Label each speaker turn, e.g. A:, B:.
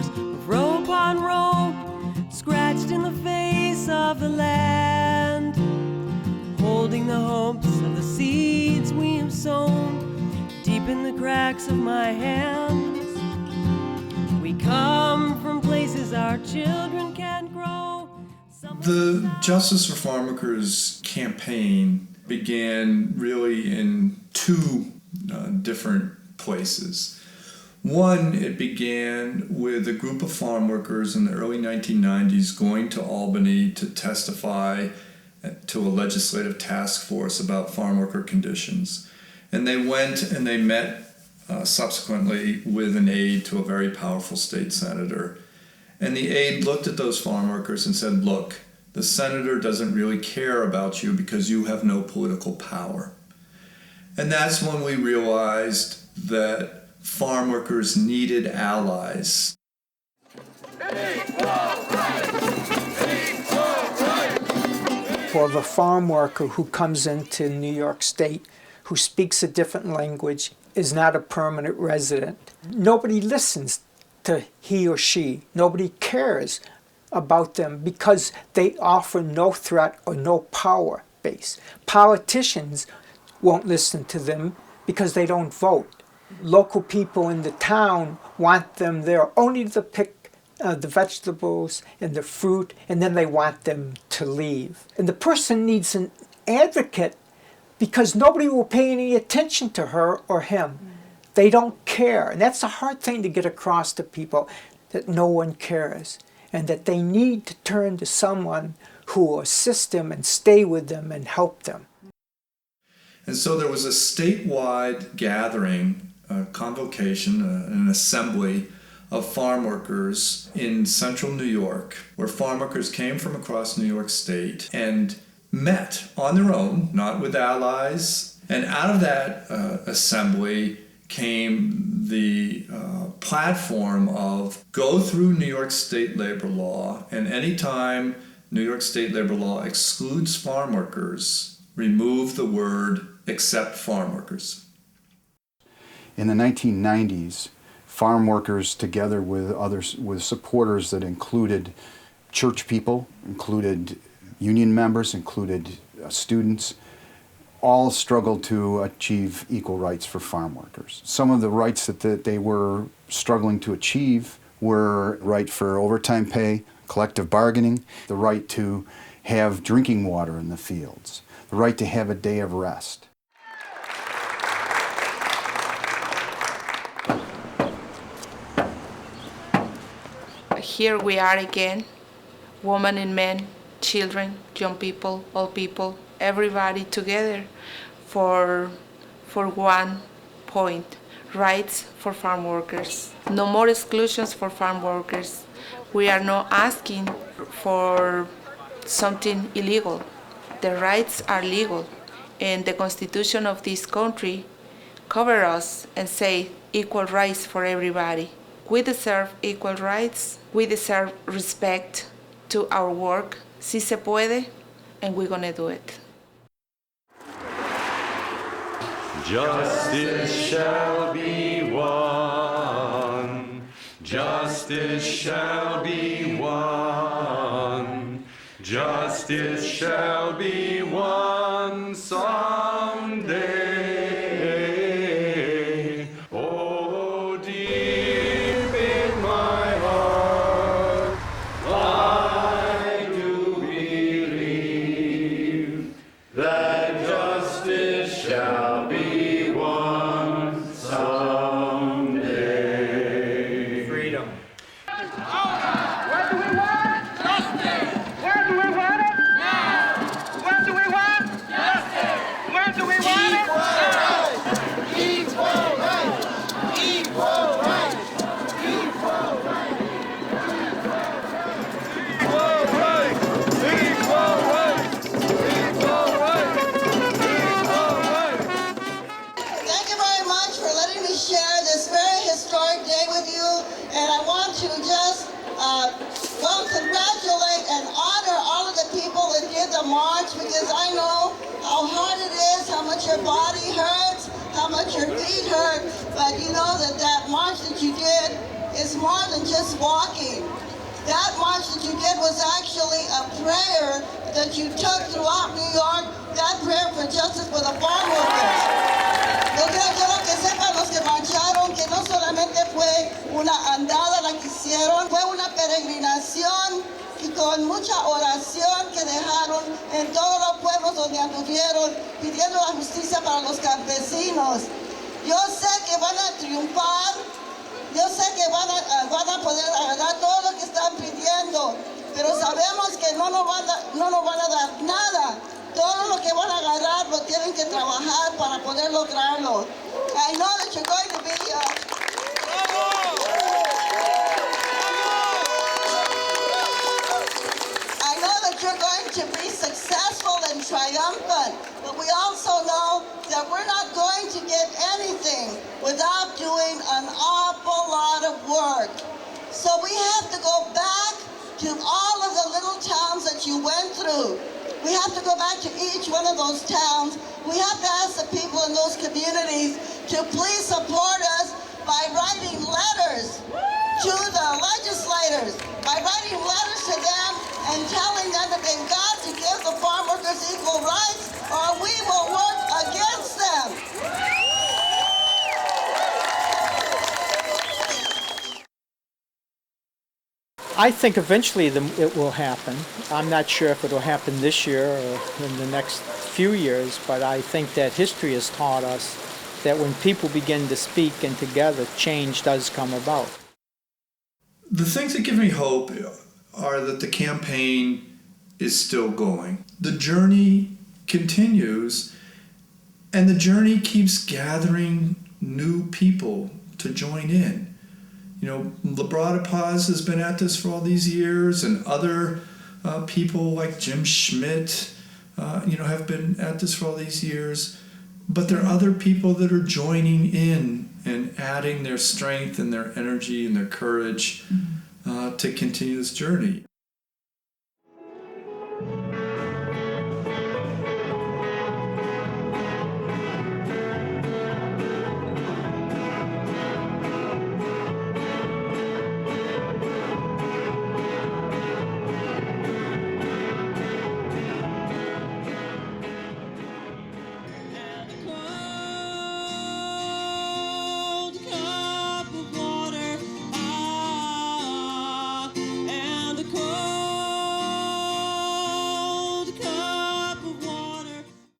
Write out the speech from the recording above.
A: farmers with rope on rope, scratched in the face of the land, holding the hopes of the seeds we have sown deep in the cracks of my hands. We come from places our children can't grow.
B: The Justice for Farmworkers campaign began really in two different places. One, it began with a group of farm workers in the early 1990s going to Albany to testify to a legislative task force about farm worker conditions. And they went and they met subsequently with an aide to a very powerful state senator. And the aide looked at those farm workers and said, look, the senator doesn't really care about you because you have no political power. And that's when we realized that farm workers needed allies.
C: For the farm worker who comes into New York State, who speaks a different language, is not a permanent resident. Nobody listens to he or she. Nobody cares about them because they offer no threat or no power base. Politicians won't listen to them because they don't vote. Local people in the town want them there only to pick the vegetables and the fruit, and then they want them to leave. And the person needs an advocate because nobody will pay any attention to her or him. They don't care. And that's a hard thing to get across to people, that no one cares, and that they need to turn to someone who will assist them and stay with them and help them.
B: And so there was a statewide gathering, a convocation, an assembly of farm workers in central New York, where farm workers came from across New York State and met on their own, not with allies. And out of that assembly came the platform of go through New York State labor law, and anytime New York State labor law excludes farm workers, remove the word except farm workers.
D: In the 1990s, farm workers, together with others, with supporters that included church people, included union members, included students, all struggled to achieve equal rights for farm workers. Some of the rights that they were struggling to achieve were right for overtime pay, collective bargaining, the right to have drinking water in the fields, the right to have a day of rest.
E: Here we are again, women and men, children, young people, old people, everybody together for one point, rights for farm workers. No more exclusions for farm workers. We are not asking for something illegal. The rights are legal, and the Constitution of this country covers us and say equal rights for everybody. We deserve equal rights. We deserve respect to our work. Si se puede, and we're gonna do it.
F: Justice shall be won. Justice shall be won. Justice shall be won someday. Oh, deep in my heart, I do believe that justice shall be won someday.
C: Freedom.
G: What do we want? Justice. Where do we want it? Now. What do we want? Justice. Where do we want it?
H: Equal rights. Equal rights. Equal rights. Equal rights. Equal rights. Equal rights. Equal rights.
I: Thank you very much for letting me share this very historic day with you, and I want to just congratulate and honor all of the people that did the march, because I know how hard it is, how much your body hurts, how much your feet hurt, but you know that march that you did is more than just walking. That march that you did was actually a prayer that you took throughout New York, that prayer for justice for the farm workers. Yo quiero que sepan los que marcharon que no solamente fue una andada la que hicieron, fue una peregrinación y con mucha oración que dejaron en todos los pueblos donde anduvieron pidiendo la justicia para los campesinos. Yo sé que van a triunfar, yo sé que van a poder agarrar todo lo que están pidiendo, pero sabemos que no nos van a dar nada. Todo lo que van a agarrar lo tienen que trabajar para poder lograrlo. I know that you're going to be you're going to be successful and triumphant, but we also know that we're not going to get anything without doing an awful lot of work. So we have to go back to all of the little towns that you went through. We have to go back to each one of those towns. We have to ask the people in those communities to please support us by writing letters to the legislators, by writing letters to them and telling them that they've got to give the farm workers equal rights or we will work against them.
C: I think eventually it will happen. I'm not sure if it will happen this year or in the next few years, but I think that history has taught us that when people begin to speak and together, change does come about.
B: The things that give me hope are that the campaign is still going. The journey continues, and the journey keeps gathering new people to join in. You know, Labrada Paz has been at this for all these years, and other people like Jim Schmidt, have been at this for all these years. But there are other people that are joining in and adding their strength and their energy and their courage to continue this journey.